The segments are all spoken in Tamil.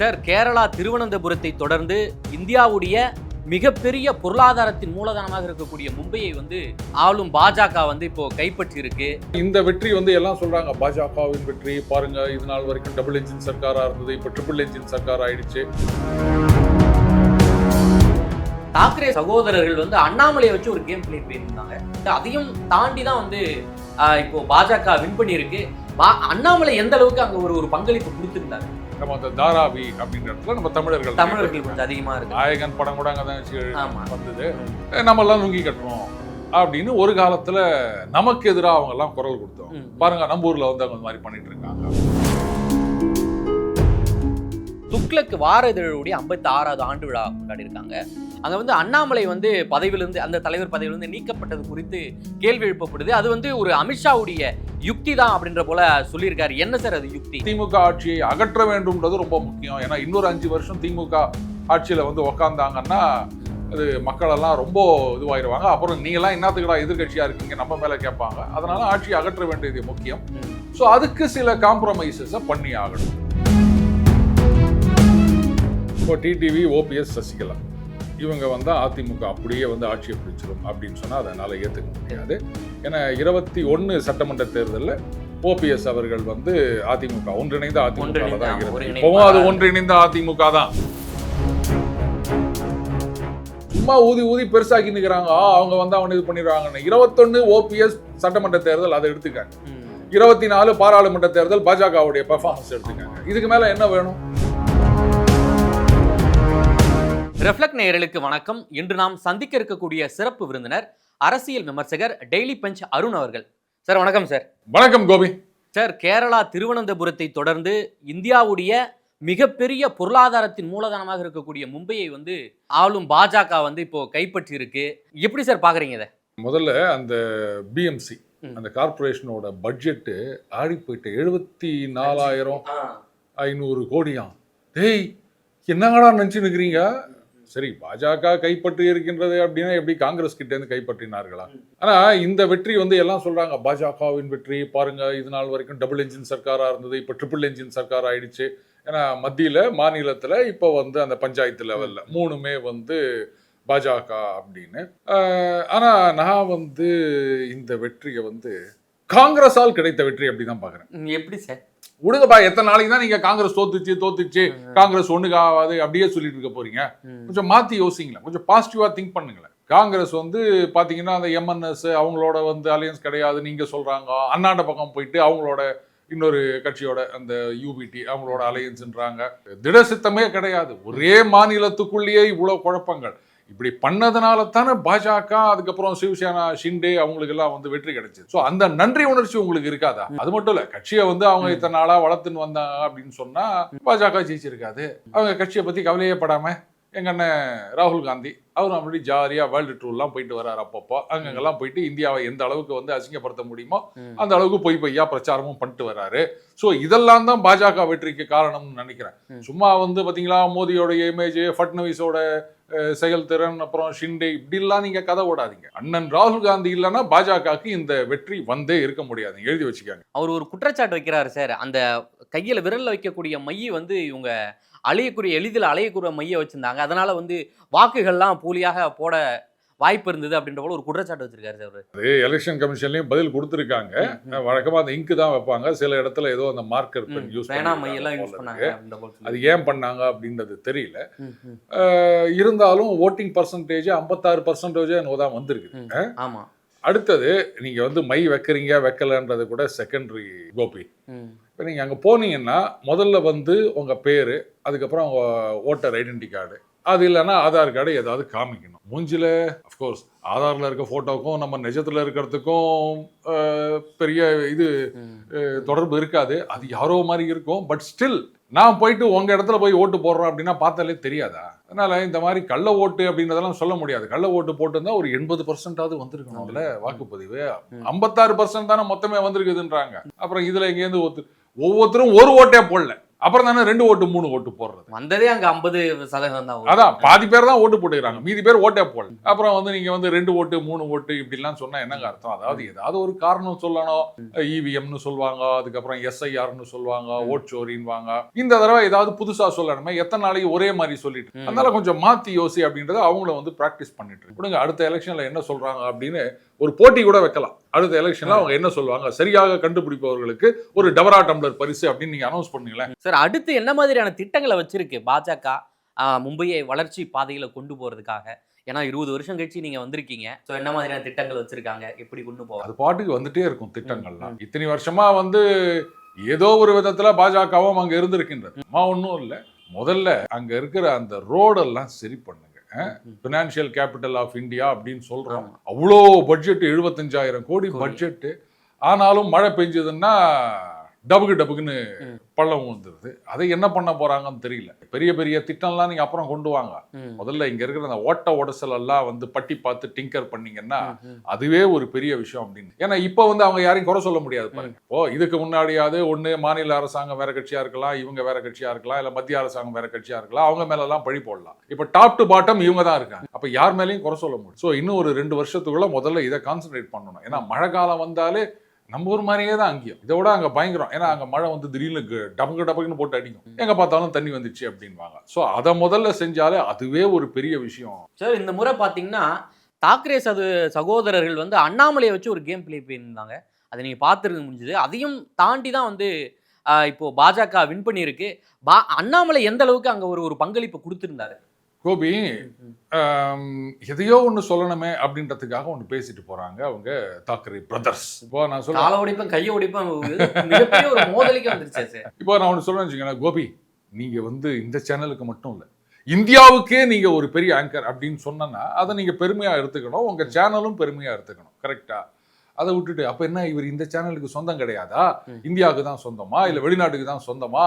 சார், கேரளா திருவனந்தபுரத்தை தொடர்ந்து இந்தியாவுடைய மிகப்பெரிய பொருளாதாரத்தின் மூலதனமாக இருக்கக்கூடிய மும்பையை ஆளும் பாஜக இப்போ கைப்பற்றி இருக்கு. இந்த வெற்றி எல்லாம் சொல்றாங்க பாஜகவின் வெற்றி பாருங்க, இது நாள் வரைக்கும் டபுள் என்ஜின் சர்க்காரா இருந்தது, இப்ப ட்ரிபிள் என்ஜின் சர்க்கார் ஆயிடுச்சு. தாக்கரே சகோதரர்கள் அண்ணாமலையை வச்சு ஒரு கேம் பிளே பண்ணியிருந்தாங்க. அதையும் தாண்டி தான் இப்போ பாஜக வின் பண்ணியிருக்கு. அண்ணாமலை எந்த அளவுக்கு அங்க ஒரு பங்களிப்பு கொடுத்திருந்தாரு. நம்ம அந்த தாராவி அப்படின்ற இடத்துல நம்ம தமிழர்கள் கொஞ்சம் அதிகமா இருக்கு. நாயகன் படம் கூட அங்கதான் வந்தது. நம்ம எல்லாம் நுங்கி கட்டுறோம் அப்படின்னு ஒரு காலத்துல நமக்கு எதிராக அவங்க எல்லாம் குரல் கொடுத்தோம். பாருங்க, நம்ம ஊர்ல அவங்க மாதிரி பண்ணிட்டு இருக்காங்க. துக்ளக் வார இதழுடைய 56வது ஆண்டு விழா கொண்டாடி இருக்காங்க. அங்க அண்ணாமலை பதவியிலிருந்து, அந்த தலைவர் பதவியிலிருந்து நீக்கப்பட்டது குறித்து கேள்வி எழுப்பப்படுது. அது ஒரு அமித்ஷாவுடைய யுக்தி தான் அப்படின்ற போல சொல்லியிருக்காரு. என்ன சார் அது யுக்தி? திமுக ஆட்சியை அகற்ற வேண்டும்ன்றது ரொம்ப முக்கியம். ஏன்னா இன்னொரு 5 வருஷம் திமுக ஆட்சியில உக்காந்தாங்கன்னா அது மக்கள் எல்லாம் ரொம்ப இதுவாயிருவாங்க. அப்புறம் நீங்க எல்லாம் என்னத்துக்குடா எதிர்கட்சியா இருக்கீங்க நம்ம மேல கேட்பாங்க. அதனால ஆட்சியை அகற்ற வேண்டியது முக்கியம். ஸோ அதுக்கு சில காம்ப்ரமைசஸை பண்ணி ஆகணும். இப்போ டிடிவி, ஓபிஎஸ், சசிகலா இவங்க அதிமுக அப்படியே ஆட்சியை பிடிச்சிடும் அப்படின்னு சொன்னால் அதை என்னால் ஏற்றுக்க முடியாது. ஏன்னா 21 சட்டமன்ற தேர்தலில் ஓபிஎஸ் அவர்கள் அதிமுக ஒன்றிணைந்த அதிமுக தான் இருக்கு. இப்போவும் அது ஒன்றிணைந்த அதிமுக தான். சும்மா ஊதி ஊதி பெருசாக்கி நிற்கிறாங்க. அவங்க அவன் இது பண்ணிடுவாங்கன்னு. 21 ஓபிஎஸ் சட்டமன்ற தேர்தல் அதை எடுத்துக்காங்க. 24 பாராளுமன்ற தேர்தல் பாஜகவுடைய பெர்ஃபார்மன்ஸ் எடுத்துக்காங்க. இதுக்கு மேல என்ன வேணும்? ரெஃப்ளெக்ட் நேயர்களுக்கு வணக்கம். இன்று நாம் சந்திக்க இருக்கக்கூடிய சிறப்பு விருந்தினர் அரசியல் விமர்சகர் டெய்லி பஞ்ச் அருண் அவர்கள். சார் வணக்கம். சார் வணக்கம் கோபி. சார், கேரளா திருவனந்தபுரத்தை தொடர்ந்து இந்தியாவுடைய மிகப்பெரிய பொருளாதாரத்தின் மூலதனமாக இருக்கக்கூடிய மும்பையை ஆளும் பாஜக இப்போ கைப்பற்றி இருக்கு. எப்படி சார் பாக்குறீங்க இதை? முதல்ல அந்த பிஎம்சி அந்த கார்பரேஷனோட பட்ஜெட் ஆடி போயிட்டு 74,500 கோடியாம். டேய், என்னங்கடா நினைச்சு நிக்கிறீங்க? சரி, பாஜக கைப்பற்றி இருக்கின்றது அப்படின்னா எப்படி காங்கிரஸ் கிட்ட இருந்து கைப்பற்றினார்களா? ஆனா இந்த வெற்றி எல்லாம் சொல்றாங்க பாஜகவின் வெற்றி பாருங்க, இது நாள் வரைக்கும் டபுள் என்ஜின் சர்க்காரா இருந்தது, இப்ப ட்ரிபிள் என்ஜின் சர்க்கார் ஆயிடுச்சு. ஏன்னா மத்தியில, மாநிலத்துல, இப்போ அந்த பஞ்சாயத்து லெவல்ல மூணுமே பாஜக அப்படின்னு. ஆனா நான் இந்த வெற்றியை காங்கிரஸால் கிடைத்த வெற்றி அப்படிதான் பாக்குறேன். எப்படி சார்? விடுங்கப்பா, எத்தனை நாளைக்கு தான் நீங்க காங்கிரஸ் தோத்துச்சு காங்கிரஸ் ஒண்ணுக்கு ஆகாது அப்படியே சொல்லிட்டு இருக்க போறீங்க? கொஞ்சம் மாத்தி யோசிங்களேன், கொஞ்சம் பாசிட்டிவா திங்க் பண்ணுங்களேன். காங்கிரஸ் பாத்தீங்கன்னா அந்த எம்என்எஸ் அவங்களோட அலையன்ஸ் கிடையாது நீங்க சொல்றாங்க. அண்ணாண்ட பக்கம் போயிட்டு அவங்களோட இன்னொரு கட்சியோட அந்த யூபிடி அவங்களோட அலையன்ஸ்ன்றாங்க. திடசித்தமே கிடையாது. ஒரே மாநிலத்துக்குள்ளேயே இவ்வளவு குழப்பங்கள். இப்படி பண்ணதுனால தானே பாஜக, அதுக்கப்புறம் சிவசேனா, ஷிண்டே அவங்களுக்கு எல்லாம் வெற்றி கிடைச்சது. ஸோ அந்த நன்றி உணர்ச்சி உங்களுக்கு இருக்காதா? அது மட்டும் இல்ல, கட்சியை அவங்க இத்தனை நாளா வளர்த்துன்னு வந்தாங்க அப்படின்னு சொன்னா பாஜக ஜெயிச்சிருக்காது. அவங்க கட்சியை பத்தி கவலையே படாம எங்க அண்ணன் ராகுல் காந்தி அவர் அப்படி ஜாலியா வேர்ல்டு டூர்லாம் போயிட்டு வர்றாரு. அப்பப்போ அங்கெல்லாம் போயிட்டு இந்தியாவை எந்த அளவுக்கு அசிங்கப்படுத்த முடியுமோ அந்த அளவுக்கு பொய்யா பிரச்சாரமும் பண்ணிட்டு வர்றாரு. ஸோ இதெல்லாம் தான் பாஜக வெற்றிக்கு காரணம்னு நினைக்கிறேன். சும்மா பாத்தீங்களா மோடியோட இமேஜ், ஃபட்னவிஸோட செயல்திறன், அப்புறம் ஷிண்டே இப்படிலாம் நீங்க கதை ஓடாதீங்க. அண்ணன் ராகுல் காந்தி இல்லைன்னா பாஜகவுக்கு இந்த வெற்றி இருக்க முடியாது. எழுதி வச்சுக்காங்க. அவர் ஒரு குற்றச்சாட்டு வைக்கிறாரு சார். அந்த கையில விரல்ல வைக்கக்கூடிய மையை இவங்க எளிதில் அலையக்கூடிய மைய வச்சிருந்தாங்க. அதனால வாக்குகள்லாம் போலியாக போட வாய்ப்பு இருந்தது அப்படின்ற போல ஒரு குற்றச்சாட்டு வச்சிருக்காரு சார். அது எலெக்ஷன் கமிஷன்லயும் பதில் கொடுத்திருக்காங்க. வழக்கமா அந்த இங்கு தான் வைப்பாங்க, சில இடத்துல ஏதோ அந்த மார்க்கர் பென் யூஸ் பண்ணாங்க. அது ஏன் பண்ணாங்க அப்படின்றது தெரியல. இருந்தாலும் ஓட்டிங் பர்சன்டேஜ் 56% தான் வந்திருக்கு. ஆமா. அடுத்தது நீங்க மை வைக்கிறீங்க வைக்கலன்றது கூட செகண்டரி கோபி. இப்போ நீங்கள் அங்கே போனீங்கன்னா முதல்ல உங்க பேரு, அதுக்கப்புறம் உங்க ஓட்டர் ஐடென்டி கார்டு, அது இல்லைன்னா ஆதார் கார்டு ஏதாவது காமிக்கணும். மூஞ்சில அஃப்கோர்ஸ் ஆதாரில் இருக்க ஃபோட்டோக்கும் நம்ம நிஜத்தில் இருக்கிறதுக்கும் பெரிய இது தொடர்பு இருக்காது. அது யாரோ மாதிரி இருக்கும். பட் ஸ்டில் நான் போயிட்டு உங்க இடத்துல போய் ஓட்டு போடுறோம் அப்படின்னா பார்த்தாலே தெரியாதா? அதனால இந்த மாதிரி கள்ள ஓட்டு அப்படின்றதெல்லாம் சொல்ல முடியாது. கள்ள ஓட்டு போட்டுருந்தா ஒரு 80% வந்திருக்கணும். அதுல வாக்குப்பதிவு 56% தானே மொத்தமே வந்திருக்குதுன்றாங்க. அப்புறம் இதுல எங்கேருந்து ஒவ்வொருத்தரும் ஒரு ஓட்டே போடல. அப்புறம் தானே 2 ஓட்டு 3 ஓட்டு போடுறது. வந்ததே அங்க 50% தான். அதான் பாதி பேர் தான் ஓட்டு போட்டுக்கிறாங்க, மீதி பேர் ஓட்டே போடல. அப்புறம் வந்து நீங்க வந்து 2 ஓட்டு 3 ஓட்டு இப்படிலாம் சொன்னா என்னங்க அர்த்தம்? அதாவது ஏதாவது ஒரு காரணம் சொல்லணும். இவிஎம்னு சொல்லுவாங்க, அதுக்கப்புறம் எஸ்ஐஆர்னு சொல்லுவாங்க, ஓட் சோரின்வாங்க. இந்த தடவை ஏதாவது புதுசா சொல்லணுமே, எத்தனை நாளைக்கு ஒரே மாதிரி சொல்லிட்டு, அதனால கொஞ்சம் மாத்தி யோசி அப்படின்றத அவங்கள வந்து பிராக்டிஸ் பண்ணிட்டு விடுங்க. அடுத்த எலெக்ஷன்ல என்ன சொல்றாங்க அப்படின்னு ஒரு போட்டி கூட வைக்கலாம். அடுத்த எலெக்ஷன்ல அவங்க என்ன சொல்லுவாங்க, சரியாக கண்டுபிடிப்பவர்களுக்கு ஒரு டபரா டம்ளர் பரிசு அப்படின்னு நீங்க அனௌன்ஸ் பண்ணுங்களேன். சார், அடுத்து என்ன மாதிரியான திட்டங்களை வச்சிருக்கு பாஜக மும்பையை வளர்ச்சி பாதையில கொண்டு போறதுக்காக? ஏன்னா 20 வருஷம் கழிச்சு நீங்க வந்திருக்கீங்க. சோ என்ன மாதிரியான திட்டங்கள் வச்சிருக்காங்க, எப்படி கொண்டு போவாங்க? அது பாட்டுக்கு வந்துட்டே இருக்கும் திட்டங்கள்லாம். இத்தனை வருஷமா வந்து ஏதோ ஒரு விதத்துல பாஜகவும் அங்க இருந்திருக்கின்றது. ஒன்றும் இல்லை, முதல்ல அங்க இருக்கிற அந்த ரோடெல்லாம் சரி பண்ணுங்க. பினான்சியல் கேபிட்டல் ஆஃப் இந்தியா அப்படின்னு சொல்றோம். அவ்வளோ பட்ஜெட், 75,000 கோடி பட்ஜெட். ஆனாலும் மழை பெஞ்சதுன்னா டபுக்குன்னு பள்ளம் வந்துருது. அதை என்ன பண்ண போறாங்கன்னு தெரியல. பெரிய பெரிய திட்டம்லாம் நீங்க அப்புறம் கொண்டு வாங்க. முதல்ல இங்க இருக்கிற அந்த ஓட்ட உடசல் எல்லாம் வந்து பட்டி பார்த்து டிங்கர் பண்ணீங்கன்னா அதுவே ஒரு பெரிய விஷயம் அப்படின்னு. ஏன்னா இப்ப வந்து அவங்க யாரையும் குறை சொல்ல முடியாது பாருங்க. இதுக்கு முன்னாடியாவது ஒண்ணு மாநில அரசாங்கம் வேற கட்சியா இருக்கலாம், இவங்க வேற கட்சியா இருக்கலாம், இல்ல மத்திய அரசாங்கம் வேற கட்சியா இருக்கலாம், அவங்க மேல எல்லாம் பழி போடலாம். இப்ப டாப் டு பாட்டம் இவங்க தான் இருக்காங்க. அப்ப யார் மேலேயும் குறை சொல்ல முடியும். சோ இன்னும் ஒரு 2 வருஷத்துக்குள்ள முதல்ல இதை கான்சென்ட்ரேட் பண்ணணும். ஏன்னா மழை காலம் வந்தாலே நம்ம ஊர் மாதிரியே தான் அங்கேயும், இதை விட அங்கே பயங்கரம். ஏன்னா அங்கே மழை வந்து திடீர்னு டபக்குன்னு போட்டு அடிக்கும், எங்கே பார்த்தாலும் தண்ணி வந்துச்சு அப்படின்வாங்க. ஸோ அதை முதல்ல செஞ்சாலே அதுவே ஒரு பெரிய விஷயம். சார், இந்த முறை பார்த்தீங்கன்னா தாக்கரே சகோதரர்கள் வந்து அண்ணாமலையை வச்சு ஒரு கேம் பிளே பண்ணியிருந்தாங்க. அதை நீங்கள் பார்த்துருக்க முடிஞ்சது. அதையும் தாண்டி தான் வந்து இப்போ பாஜக வின் பண்ணியிருக்கு. அண்ணாமலை எந்த அளவுக்கு அங்கே ஒரு பங்களிப்பு கொடுத்துருந்தாரு? கோபி எதையோ ஒன்று சொல்லணுமே அப்படின்றதுக்காக ஒன்று பேசிட்டு போறாங்க அவங்க தாக்கரே பிரதர்ஸ். இப்போ நான் சொல்ல கால உடைப்பேன் கையை உடைப்பேன் மிகப்பெரிய ஒரு மோதலுக்கு வந்துருச்சு. இப்போ நான் ஒன்று சொல்றேன்னு வச்சுக்கோங்களேன், கோபி நீங்க வந்து இந்த சேனலுக்கு மட்டும் இல்லை, இந்தியாவுக்கே நீங்க ஒரு பெரிய ஆங்கர் அப்படின்னு சொன்னா அதை நீங்க பெருமையா எடுத்துக்கணும், உங்க சேனலும் பெருமையா எடுத்துக்கணும். கரெக்டா? அதை விட்டுட்டு அப்ப என்ன இவர் இந்த சேனலுக்கு சொந்தம் கிடையாதா, இந்தியாவுக்கு தான் சொந்தமா இல்ல வெளிநாட்டுக்கு தான் சொந்தமா,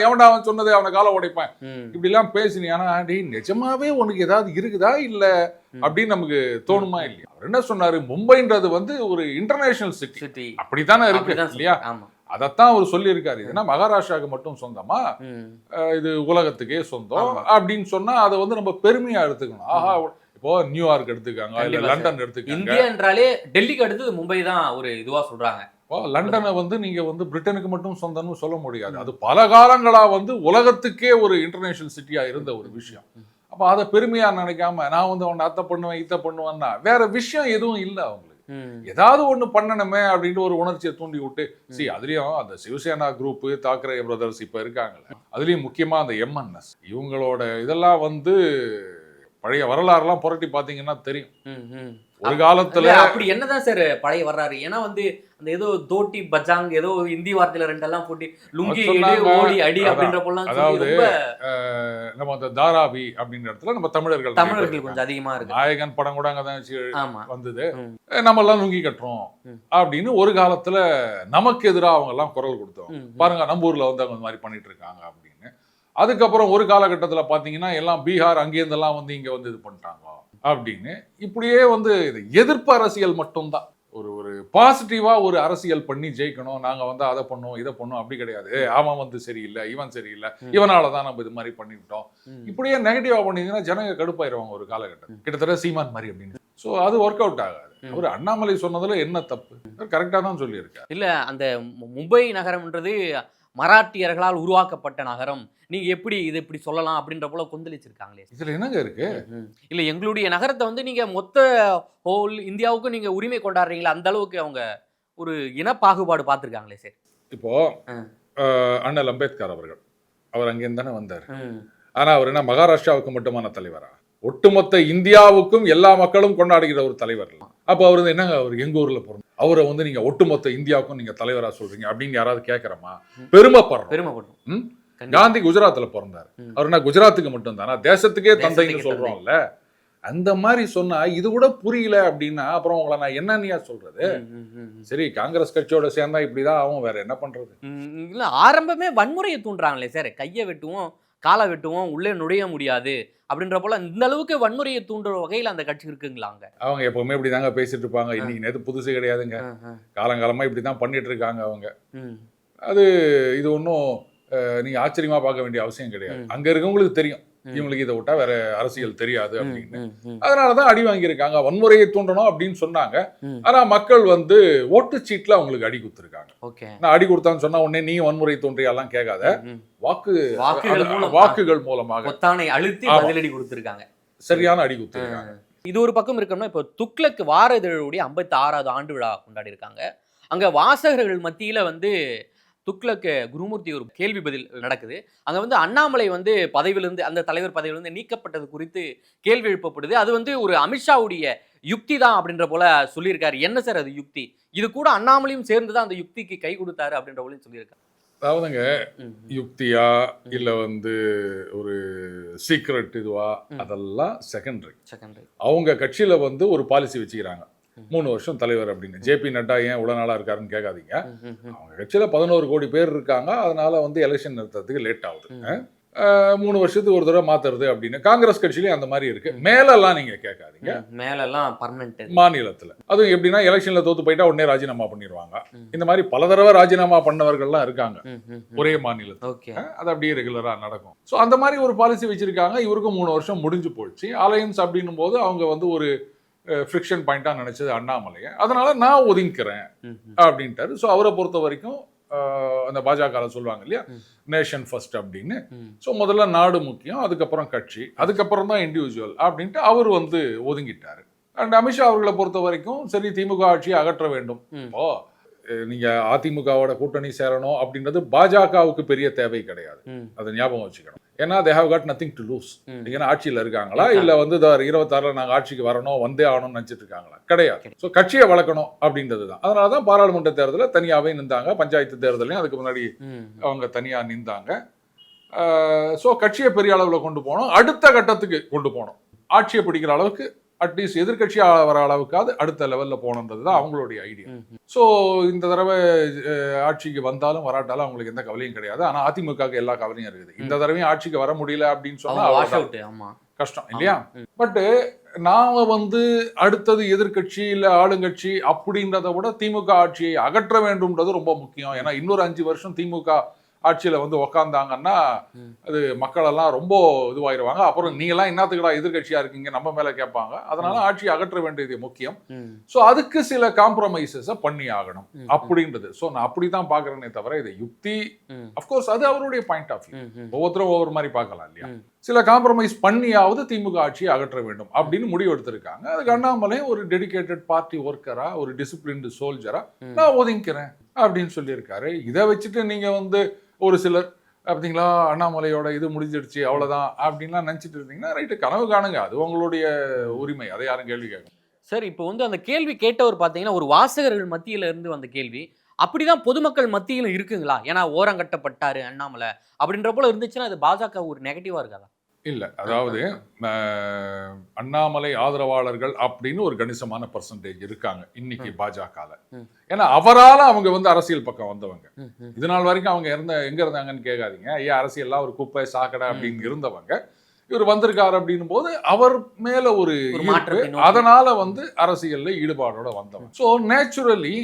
எவன்டா அவன் சொன்னதே அவனை கால உடைப்பேன் இப்படி எல்லாம் பேசினியானா, நிஜமாவே உனக்கு ஏதாவது இருக்குதா இல்ல அப்படின்னு நமக்கு தோணுமா இல்லையா? அவர் என்ன சொன்னாரு, மும்பைன்றது வந்து ஒரு இன்டர்நேஷனல் சிட்டி அப்படித்தானே இருக்கு இல்லையா? அதைத்தான் அவர் சொல்லி இருக்காரு. இதுனா மகாராஷ்டிராவுக்கு மட்டும் சொந்தமா, இது உலகத்துக்கே சொந்தம் அப்படின்னு சொன்னா அதை வந்து நம்ம பெருமையா எடுத்துக்கணும். ஆஹா, இப்போ நியூயார்க் எடுத்துக்காங்க, இல்ல லண்டன் எடுத்துக்காங்க. இந்தியா என்றாலே டெல்லிக்கு அடுத்து மும்பை தான் ஒரு இதுவா சொல்றாங்க. லண்டனை வந்து நீங்க வந்து பிரிட்டனுக்கு மட்டும் சொந்தம்னு சொல்ல முடியாது. அது பல காலங்களா வந்து உலகத்துக்கே ஒரு இன்டர்நேஷனல் சிட்டியா இருந்த ஒரு விஷயம். அப்ப அதை பெருமையா நினைக்காம நான் வந்து அவனை அத்தை பண்ணுவேன் இத்தை பண்ணுவேன்னா வேற விஷயம் எதுவும் இல்லை. அவங்களுக்கு ஏதாவது ஒண்ணு பண்ணணுமே அப்படின்ட்டு ஒரு உணர்ச்சியை தூண்டி விட்டு அதுலயும் அந்த சிவசேனா குரூப், தாக்கரே பிரதர்ஸ் இப்ப இருக்காங்கல்ல, அதுலயும் முக்கியமா அந்த எம்என்எஸ் இவங்களோட இதெல்லாம் வந்து பழைய வரலாறுலாம் புரட்டி பாத்தீங்கன்னா தெரியும். ஒரு காலத்துல அப்படி என்னதான் சார் பழைய வரலாறு? ஏன்னா வந்து அந்த ஏதோ தோட்டி பஜாங் ஏதோ இந்தி வார்த்தையில ரெண்டெல்லாம் போட்டு லுங்கி ஓடி அடி அப்படின்ற போலாம். அதாவது நம்ம அந்த தாராவி அப்படின்ற இடத்துல நம்ம தமிழர்கள் கொஞ்சம் அதிகமா இருக்கு. நாயகன் படம் கூட அங்கதான் வந்தது. நம்ம எல்லாம் லுங்கி கட்டுறோம் அப்படின்னு ஒரு காலத்துல நமக்கு எதிராக அவங்க எல்லாம் குரல் கொடுத்தோம். பாருங்க நம்ம ஊர்ல வந்து அவங்க மாதிரி பண்ணிட்டு இருக்காங்க அப்படின்னு. அதுக்கப்புறம் ஒரு காலகட்டத்தில் பார்த்தீங்கன்னா எல்லாம் பீகார் அங்கேருந்தெல்லாம் வந்து இங்கே வந்து இது பண்ணிட்டாங்க அப்படின்னு. இப்படியே வந்து எதிர்ப்பு அரசியல் மட்டும்தான். ஒரு பாசிட்டிவா ஒரு அரசியல் பண்ணி ஜெயிக்கணும், நாங்க வந்து அதை பண்ணோம் இதை பண்ணோம் அப்படி கிடையாது. அவன் வந்து சரியில்லை, இவன் சரியில்லை, இவனாலதான் நம்ம இது மாதிரி பண்ணிவிட்டோம். இப்படியே நெகட்டிவா பண்ணிங்கன்னா ஜனங்க கடுப்பாயிருவாங்க ஒரு காலகட்டம். கிட்டத்தட்ட சீமான் மாதிரி அப்படின்னு. ஸோ அது ஒர்க் அவுட் ஆகாது. ஒரு அண்ணாமலை சொன்னதுல என்ன தப்பு? கரெக்டா தான் சொல்லியிருக்காரு. இல்ல அந்த மும்பை நகரம்ன்றது மராட்டியர்களால் உருவாக்கப்பட்ட நகரம், நீங்க எப்படி இதை இப்படி சொல்லலாம் அப்படின்ற போல கொந்தளிச்சிருக்காங்களே. இதுல என்னங்க இருக்கு? இல்ல எங்களுடைய நகரத்தை வந்து நீங்க மொத்த ஹோல் இந்தியாவுக்கும் நீங்க உரிமை கொண்டாடுறீங்களா, அந்த அளவுக்கு அவங்க ஒரு இன பாகுபாடு பார்த்துருக்காங்களே சார். இப்போ அண்ணல் அம்பேத்கர் அவர் அங்கேருந்து தானே வந்தார். ஆனா அவர் என்ன மகாராஷ்டிராவுக்கு மட்டுமான தலைவரா? ஒட்டுமொத்த இந்தியாவுக்கும் எல்லா மக்களும் கொண்டாடுகிற ஒரு தலைவர். அப்ப அவர் வந்து என்னங்க, அவர் எங்க ஊர்ல பிறந்த அவரை வந்து நீங்க ஒட்டுமொத்த இந்தியாவுக்கும் நீங்க தலைவரா சொல்றீங்க அப்படின்னு யாராவது கேட்கிறோமா? பெருமைப்படுறோம். காந்தி குஜராத்ல பிறந்தாரு, அவர் என்ன குஜராத்துக்கு மட்டும் தானா, தேசத்துக்கே தந்தைன்னு சொல்றோம்ல. அந்த மாதிரி சொன்னா இது கூட புரியல அப்படின்னா அப்புறம் உங்களை நான் என்னன்னையா சொல்றது? சரி, காங்கிரஸ் கட்சியோட சேர்ந்தா இப்படிதான் ஆகும், வேற என்ன பண்றது? இல்ல ஆரம்பமே வன்முறையை தூண்டுறாங்களே சார், கையை வெட்டுவோம் காலை வெட்டுவோம் உள்ளே நுழைய முடியாது அப்படின்ற போல இந்த அளவுக்கு வன்முறையை தூண்டுற வகையில் அந்த கட்சி இருக்குங்களாங்க. அவங்க எப்பவுமே இப்படிதாங்க பேசிட்டு இருப்பாங்க. இன்னைக்கு நேற்று புதுசு கிடையாதுங்க, காலங்காலமா இப்படிதான் பண்ணிட்டு இருக்காங்க அவங்க. அது இது ஒன்றும் நீங்க ஆச்சரியமா பார்க்க வேண்டிய அவசியம் கிடையாது. அங்க இருக்கவங்களுக்கு தெரியும் இவங்களுக்கு இதை விட்டா வேற அரசியல் தெரியாது அப்படின்னு. அதனாலதான் அடி வாங்கியிருக்காங்க. வன்முறையை தூண்டணும் அப்படின்னு சொன்னாங்க. ஆனா மக்கள் வந்து ஓட்டுச்சீட்டுல அவங்களுக்கு அடி கொடுத்துருக்காங்க. நான் அடி கொடுத்தான்னு சொன்னா உடனே நீ வன்முறை தோன்றியெல்லாம் கேட்காத, வாக்குகள் மூலமாக அழுத்தி பதிலடி கொடுத்திருக்காங்க. சரியான அடி கொடுத்துருக்காங்க. இது ஒரு பக்கம் இருக்கணும்னா, இப்போ துக்ளக் வார இதழுடைய 56வது ஆண்டு விழா கொண்டாடி இருக்காங்க. அங்க வாசகர்கள் மத்தியில வந்து துக்ளக் குருமூர்த்தி ஒரு கேள்வி பதில் நடக்குது. அங்க வந்து அண்ணாமலை வந்து பதவியிலிருந்து, அந்த தலைவர் பதவியிலிருந்து நீக்கப்பட்டது குறித்து கேள்வி எழுப்பப்படுது. அது வந்து ஒரு அமித்ஷாவுடைய யுக்தி தான் அப்படின்ற போல சொல்லியிருக்காரு. என்ன சார் அது யுக்தி? இது கூட அண்ணாமலையும் சேர்ந்துதான் அந்த யுக்திக்கு கை கொடுத்தாரு அப்படின்ற போல சொல்லியிருக்காரு. அதாவதுங்க, யுக்தியா இல்ல வந்து ஒரு சீக்ரெட் இதுவா, அதெல்லாம் செகண்டரி. அவங்க கட்சியில வந்து ஒரு பாலிசி வச்சுக்கிறாங்க, 3 வருஷம் தலைவர் அப்படின்னு. ஜேபி நட்டா ஏன் இவ்வளவு நாளா இருக்காருன்னு கேட்காதீங்க. அவங்க கட்சியில 11 கோடி பேர் இருக்காங்க. அதனால வந்து எலெக்ஷன் நிறுத்தத்துக்கு லேட் ஆகுது. 3 வருஷத்துக்கு ஒரு தடவை மாத்துறது அப்படின்னு. காங்கிரஸ் கட்சியிலயும் அந்த மாதிரி இருக்கு. மேலெல்லாம் நீங்க கேட்காதீங்க, மேலெல்லாம் பர்மனன்ட். மாநிலத்துல அதுவும் எப்படின்னா, எலெக்ஷன்ல தோத்து போயிட்டா உடனே ராஜினாமா பண்ணிடுவாங்க. இந்த மாதிரி பல தடவை ராஜினாமா பண்ணவர்கள்லாம் இருக்காங்க ஒரே மாநிலத்துல. அது அப்படியே ரெகுலரா நடக்கும். ஸோ அந்த மாதிரி ஒரு பாலிசி வச்சிருக்காங்க. இவருக்கும் 3 வருஷம் முடிஞ்சு போயிடுச்சு. அலையன்ஸ் அப்படின்னும் போது அவங்க வந்து ஒரு ஃப்ரிக்ஷன் பாயிண்டா நினைச்சது அண்ணாமலையை. அதனால நான் ஒதுங்கிக்கிறேன் அப்படின்ட்டாரு. ஸோ அவரை பொறுத்த வரைக்கும் அந்த பாஜக சொல்லுவாங்க இல்லையா, நேஷன் ஃபர்ஸ்ட் அப்படின்னு. ஸோ முதல்ல நாடு முக்கியம், அதுக்கப்புறம் கட்சி, அதுக்கப்புறம் தான் இண்டிவிஜுவல் அப்படின்ட்டு அவர் வந்து ஒதுங்கிட்டாரு. அண்ட் அமித்ஷா அவர்களை பொறுத்த வரைக்கும் சரி, திமுக ஆட்சியை அகற்ற வேண்டும். இப்போ நீங்க அதிமுகவோட கூட்டணி சேரணும் அப்படின்றது பாஜகவுக்கு பெரிய தேவை கிடையாது. அதை ஞாபகம் வச்சுக்கணும். ஏன்னா they have got nothing to lose. ஏன்னா ஆட்சியில் இருக்காங்களா, இல்ல வந்து 26ல நாங்க ஆட்சிக்கு வரணும், வந்தே ஆகணும்னு நினைச்சிட்டு இருக்காங்களா? கிடையாது. ஸோ கட்சியை வளர்க்கணும் அப்படின்றது தான். அதனாலதான் பாராளுமன்ற தேர்தலில் தனியாவே நின்றாங்க. பஞ்சாயத்து தேர்தலையும் அதுக்கு முன்னாடி அவங்க தனியா நின்றாங்க. ஸோ கட்சியை பெரிய அளவில் கொண்டு போனோம், அடுத்த கட்டத்துக்கு கொண்டு போனோம். ஆட்சியை பிடிக்கிற அளவுக்கு, அட்லீஸ்ட் எதிர்கட்சியா வர அளவுக்காவது அடுத்த லெவல்ல போனது தான் அவங்களுடைய ஐடியா. ஸோ இந்த தடவை ஆட்சிக்கு வந்தாலும் வராட்டாலும் அவங்களுக்கு எந்த கவலையும் கிடையாது. ஆனா அதிமுக எல்லா கவலையும் இருக்குது. இந்த தடவையும் ஆட்சிக்கு வர முடியல அப்படின்னு சொன்னா கஷ்டம் இல்லையா? பட் நாம வந்து அடுத்தது எதிர்கட்சி இல்ல ஆளுங்கட்சி அப்படின்றத விட திமுக ஆட்சியை அகற்ற வேண்டும்ன்றது ரொம்ப முக்கியம். ஏன்னா இன்னொரு 5 வருஷம் திமுக ஆட்சியில வந்து உக்காந்தாங்கன்னா அது மக்கள் எல்லாம் ரொம்ப இதுவாயிருவாங்க. அப்புறம் நீங்க எல்லாம் என்னத்துக்குடா எதிர்கட்சியா இருக்கீங்க நம்ம மேல கேட்பாங்க. அதனால ஆட்சியை அகற்ற வேண்டியது முக்கியம். சோ அதுக்கு சில காம்ப்ரமைசஸ் பண்ணி ஆகணும் அப்படின்றது. சோ நான் அப்படிதான் பாக்குறேனே தவிர இது யுக்தி. அப்கோர்ஸ் அது அவருடைய பாயிண்ட் ஆஃப் வியூ, ஒவ்வொருத்தரும் ஒவ்வொரு மாதிரி பார்க்கலாம் இல்லையா. சில காம்ப்ரமைஸ் பண்ணியாவது திமுக ஆட்சியை அகற்ற வேண்டும் அப்படின்னு முடிவு எடுத்திருக்காங்க. அதுக்கு அண்ணாமலை ஒரு டெடிகேட்டட் பார்ட்டி ஒர்க்கரா, ஒரு டிசிப்ளின்டு சோல்ஜரா நான் ஒதுங்கிக்கிறேன் அப்படின்னு சொல்லியிருக்காரு. இதை வச்சுட்டு நீங்க வந்து ஒரு சிலர் பார்த்தீங்களா அண்ணாமலையோட இது முடிஞ்சிடுச்சு அவ்வளவுதான் அப்படின்லாம் நினைச்சிட்டு இருந்தீங்கன்னா ரைட்டு, கனவு காணுங்க, அது உங்களுடைய உரிமை, அதை யாரும் கேள்வி கேட்கணும். சார் இப்போ வந்து அந்த கேள்வி கேட்டவர் பார்த்தீங்கன்னா ஒரு வாசகர்கள் மத்தியில இருந்து வந்த கேள்வி, அப்படிதான் பொதுமக்கள் மத்தியிலும் இருக்குங்களா? ஏன்னா ஓரங்கட்டப்பட்டாரு அண்ணாமலை அப்படின்ற போல இருந்துச்சுன்னா அது பாஜக ஒரு நெகட்டிவா இருக்காதா? இல்ல, அதாவது அண்ணாமலை ஆதரவாளர்கள் அப்படின்னு ஒரு கணிசமான பர்சன்டேஜ் இருக்காங்க இன்னைக்கு பாஜகல. ஏன்னா அவரால அவங்க வந்து அரசியல் பக்கம் வந்தவங்க. இது நாள் வரைக்கும் அவங்க எங்க இருந்தாங்கன்னு கேட்காதீங்க. ஐயா அரசியல்லாம் ஒரு குப்பை சாக்கடை அப்படின்னு இருந்தவங்க. இவர் வந்திருக்காரு அப்படின்னும் போது அவர் மேல ஒரு அதனால வந்து அரசியல்ல ஈடுபாடோட வந்தவங்க. ஸோ நேச்சுரலி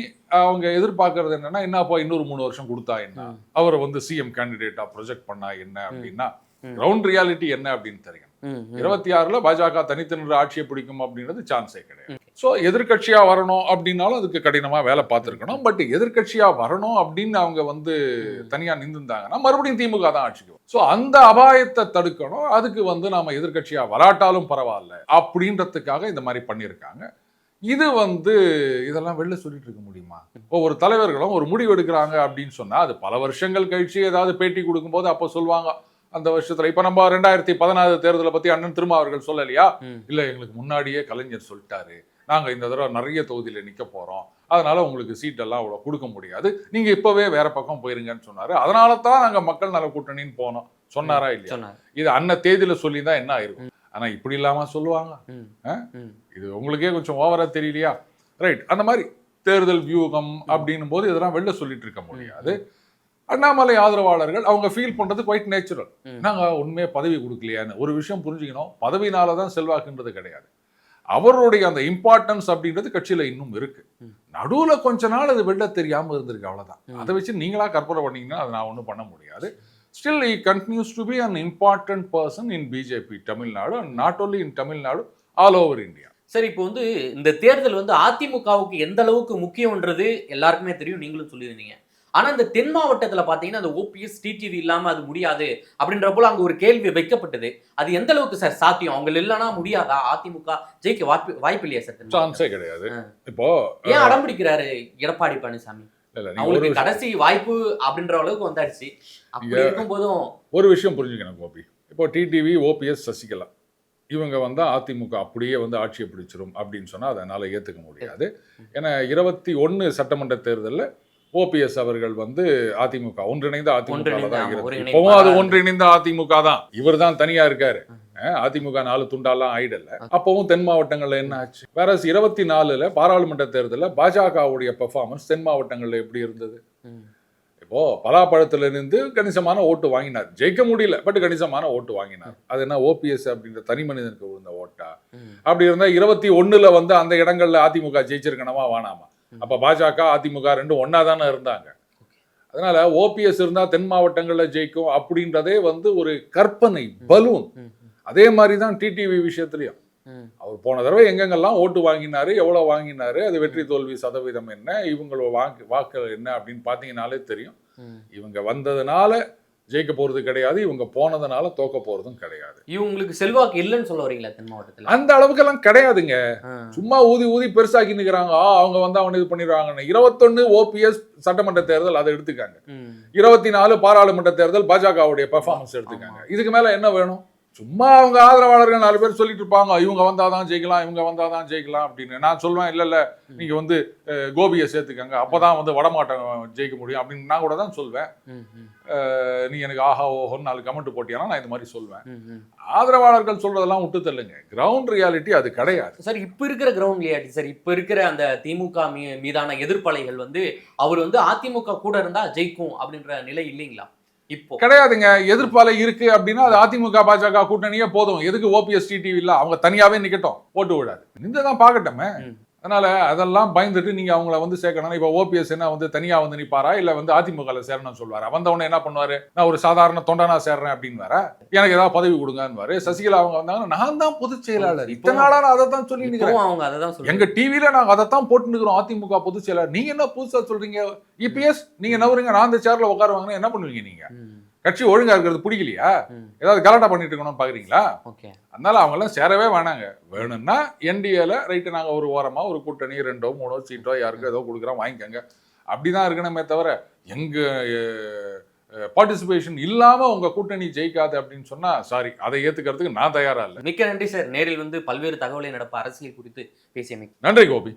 அவங்க எதிர்பார்க்கறது என்னன்னா, என்னப்பா இன்னொரு 3 வருஷம் கொடுத்தா என்ன, அவரை வந்து சிஎம் கேண்டிடேட்டா ப்ரொஜெக்ட் பண்ணா என்ன அப்படின்னா, கிரவுண்ட் ரியாலிட்டி என்ன அப்படின்னு தெரியும். 26ல பாஜக தனித்து நின்று ஆட்சியை பிடிக்கும் அப்படின்றது சான்ஸே கிடையாது. சோ எதிர்கட்சியா வரணும் அப்படின்னாலும் அதுக்கு கடினமா வேலை பார்த்திருக்கணும். பட் எதிர்கட்சியா வரணும் அப்படின்னு அவங்க வந்து தனியா நின்றுந்தாங்கன்னா மறுபடியும் திமுக தான் ஆட்சிக்கு. சோ அந்த அபாயத்தை தடுக்கணும். அதுக்கு வந்து நாம எதிர்கட்சியா வராட்டாலும் பரவாயில்ல அப்படின்றதுக்காக இந்த மாதிரி பண்ணியிருக்காங்க. இது வந்து இதெல்லாம் வெளில சொல்லிட்டு இருக்க முடியுமா? ஒவ்வொரு தலைவர்களும் ஒரு முடிவு எடுக்கிறாங்க அப்படின்னு சொன்னா அது பல வருஷங்கள் கழிச்சு ஏதாவது பேட்டி கொடுக்கும்போது அப்ப சொல்லுவாங்க அந்த வருஷத்துல. இப்ப நம்ம 2016 தேர்தலை பத்தி அண்ணன் திருமாவர்கள் சொல்லலையா, இல்ல எங்களுக்கு முன்னாடியே கலைஞர் சொல்லிட்டாரு, நாங்க இந்த தடவை நிறைய தொகுதியில நிக்க போறோம், அதனால உங்களுக்கு சீட் எல்லாம் அவ்வளவு கொடுக்க முடியாது, நீங்க இப்பவே வேற பக்கம் போயிருங்கன்னு சொன்னாரு. அதனால தான் நாங்க மக்கள் நல கூட்டணின்னு போனோம். சொன்னாரா இல்லையா? இது அன்ன தேதியில சொல்லிதான் என்ன ஆயிருக்கும். ஆனா இப்படி இல்லாம சொல்லுவாங்க. இது உங்களுக்கே கொஞ்சம் ஓவரா தெரியலையா? ரைட். அந்த மாதிரி தேர்தல் வியூகம் அப்படின்னும் போது இதெல்லாம் வெளில சொல்லிட்டு இருக்க முடியாது. அண்ணாமலை ஆதரவாளர்கள் அவங்க ஃபீல் பண்றது குவைட் நேச்சுரல். நாங்க உண்மையே பதவி கொடுக்கலையான்னு. ஒரு விஷயம் புரிஞ்சுக்கணும், பதவினாலதான் செல்வாக்குன்றது கிடையாது. அவருடைய அந்த இம்பார்ட்டன்ஸ் அப்படின்றது கட்சியில இன்னும் இருக்கு. நடுவுல கொஞ்ச நாள் அது வெளில தெரியாம இருந்திருக்கு, அவ்வளவுதான். அதை வச்சு நீங்களா கற்பனை பண்ணீங்கன்னா அதை நான் ஒன்றும் பண்ண முடியாது. Still, he continues to be an important person in BJP Tamil Nadu, and not only in Tamil Nadu, all over India. சரி, இப்போ வந்து இந்த தேர்தல் வந்து அதிமுகவுக்கு எந்த அளவுக்கு முக்கியம்ன்றது எல்லாருக்குமே தெரியும், நீங்களும் சொல்லியிருந்தீங்க. ஆனா இந்த தென் மாவட்டத்துல பாத்தீங்கன்னா அந்த ஓபிஎஸ் டிடிவி இல்லாம அது முடியாது அப்படின்ற போல அங்க ஒரு கேள்வி வைக்கப்பட்டது. அது எந்த அளவுக்கு சார் சாத்தியம்? அவங்க இல்லைன்னா முடியாதா? அதிமுக ஜெயிக்க வாய்ப்பு இல்லையா சார்? சான்ஸே கிடையாது. இப்போ ஏன் அடம்பிடிக்கிறாரு எடப்பாடி பழனிசாமி? அவங்களுக்கு கடைசி வாய்ப்பு அப்படின்ற அளவுக்கு வந்தாச்சு. அப்படி இருக்கும் போதும் ஒரு விஷயம் புரிஞ்சுக்கணும் கோபி. இப்போ டிடிவி, ஓபிஎஸ், சசிகலா இவங்க வந்தா அதிமுக அப்படியே வந்து ஆட்சியை பிடிச்சிரும் அப்படின்னு சொன்னா அதனால ஏத்துக்க முடியாது. ஏன்னா 21 சட்டமன்ற தேர்தலில் ஓபிஎஸ் அவர்கள் வந்து அதிமுக ஒன்றிணைந்த அதிமுக தான் இருக்கு. இப்பவும் அது ஒன்றிணைந்த அதிமுக தான். இவர் தான் தனியா இருக்காரு. அதிமுக 4 துண்டாலாம் ஆயிடல. அப்பவும் தென் மாவட்டங்கள்ல என்ன ஆச்சு? வேற 24 பாராளுமன்ற தேர்தலில் பாஜகவுடைய பெர்ஃபார்மன்ஸ் தென் மாவட்டங்கள்ல எப்படி இருந்தது? இப்போ பலாப்பழத்துல இருந்து கணிசமான ஓட்டு வாங்கினார். ஜெயிக்க முடியல, பட் கணிசமான ஓட்டு வாங்கினார். அது என்ன ஓபிஎஸ் அப்படின்ற தனி மனிதனுக்கு விழுந்த ஓட்டா? அப்படி இருந்தா 21 வந்து அந்த இடங்கள்ல அதிமுக ஜெயிச்சிருக்கணுமா வேணாமா? அப்ப பாஜக அதிமுக ரெண்டும் ஒன்னா தானே இருந்தாங்க. அதனால ஓபிஎஸ் இருந்தா தென் மாவட்டங்கள்ல ஜெயிக்கும் அப்படின்றதே வந்து ஒரு கற்பனை, பலூன். அதே மாதிரிதான் டிடிவி விஷயத்திலையும் அவர் போன தடவை எங்கெங்கெல்லாம் ஓட்டு வாங்கினாரு, எவ்வளவு வாங்கினாரு, அது வெற்றி தோல்வி சதவீதம் என்ன, இவங்களோட வாக்குகள் என்ன அப்படின்னு பாத்தீங்கன்னாலே தெரியும். இவங்க வந்ததுனால ஜெயிக்க போறது கிடையாது, இவங்க போனதுனால தோக்க போறதும் கிடையாது. இவங்களுக்கு செல்வாக்கு இல்லைன்னு சொல்ல வரீங்களா தென் மாவட்டத்தில்? அந்த அளவுக்கு எல்லாம் கிடையாதுங்க. சும்மா ஊதி ஊதி பெருசாக்கி நிக்கிறாங்க. அவங்க வந்து அவன் இது பண்ணிடுவாங்கன்னு. 21 ஓபிஎஸ் சட்டமன்ற தேர்தல் அதை எடுத்துக்காங்க. 24 பாராளுமன்ற தேர்தல் பாஜகவுடைய பெர்ஃபார்மன்ஸ் எடுத்துக்காங்க. இதுக்கு மேல என்ன வேணும்? சும்மா அவங்க ஆதரவாளர்கள் 4 பேர் சொல்லிட்டு இருப்பாங்க, இவங்க வந்தாதான் ஜெயிக்கலாம், இவங்க வந்தாதான் ஜெயிக்கலாம் அப்படின்னு. நான் சொல்லுவேன், இல்ல நீங்க வந்து கோபியை சேர்த்துக்கங்க, அப்பதான் வந்து வடமாட்டம் ஜெயிக்க முடியும் அப்படின்னு நான் கூட தான் சொல்வேன். நீ எனக்கு ஆஹா ஓஹோன்னு 4 கமெண்ட் போட்டியானா நான் இந்த மாதிரி சொல்வேன். ஆதரவாளர்கள் சொல்றதெல்லாம் விட்டு தள்ளுங்க. கிரவுண்ட் ரியாலிட்டி அது கிடையாது சார். இப்ப இருக்கிற கிரவுண்ட் ரியாலிட்டி சார், இப்ப இருக்கிற அந்த திமுக மீதான எதிர்ப்பலைகள் வந்து அவர் வந்து அதிமுக கூட இருந்தா ஜெயிக்கும் அப்படின்ற நிலை இல்லைங்களா? இப்போ கிடையாதுங்க. எதிர்ப்பாலை இருக்கு அப்படின்னா அது அதிமுக பாஜக கூட்டணியே போதும். எதுக்கு ஓபிஎஸ் டிடிவி இல்ல? அவங்க தனியாவே நிக்கட்டும், ஓட்டு விடாது, நின்றுதான் பாக்கட்டமே. அதனால அதெல்லாம் பயந்துட்டு நீங்க அவங்கள வந்து சேர்க்கணும். இப்ப ஓபிஎஸ் என்ன வந்து தனியா வந்து நிப்பாரா, இல்ல வந்து அதிமுக சேரணும்னு சொல்லுவாரா? வந்தவொடனே என்ன பண்ணுவாரு? நான் ஒரு சாதாரண தொண்டனா சேர்றேன் அப்படின்னு வர, எனக்கு ஏதாவது பதவி கொடுங்கன்னு. சசிகலா அவங்க வந்தாங்கன்னா நான் தான் பொதுச் செயலாளர், இத்தனை நாளா நான் அதை தான் சொல்லி நிக்கிறேன், எங்க டிவில நாங்க அதைத்தான் போட்டு நிக்கிறோம், அதிமுக பொதுச் செயலாளர். நீங்க என்ன புதுசா சொல்றீங்க? இபிஎஸ் நீங்க நவருங்க, நான் அந்த சேர்ல உட்காருவாங்கன்னா என்ன பண்ணுவீங்க? நீங்க கட்சி ஒழுங்கா இருக்கிறது பிடிக்கலையா? ஏதாவது கலாட்டா பண்ணிட்டு இருக்கணும்னு பாக்குறீங்களா? அதனால அவங்க எல்லாம் சேரவே வேணாங்க. வேணும்னா என்டிஏல ரைட்டு, நாங்க ஒரு ஓரமா ஒரு கூட்டணி 2 3 சீட்டோ யாருக்கோ ஏதோ கொடுக்குறோம், வாங்கிக்கோங்க, அப்படிதான் இருக்கணுமே தவிர எங்க பார்ட்டிசிபேஷன் இல்லாம உங்க கூட்டணி ஜெயிக்காது அப்படின்னு சொன்னா சாரி, அதை ஏத்துக்கிறதுக்கு நான் தயாரா இல்லை. மிக்க நன்றி சார். நேரில் வந்து பல்வேறு தகவலை நடப்பு அரசியல் குறித்து பேசியமைக்கு நன்றி கோபி.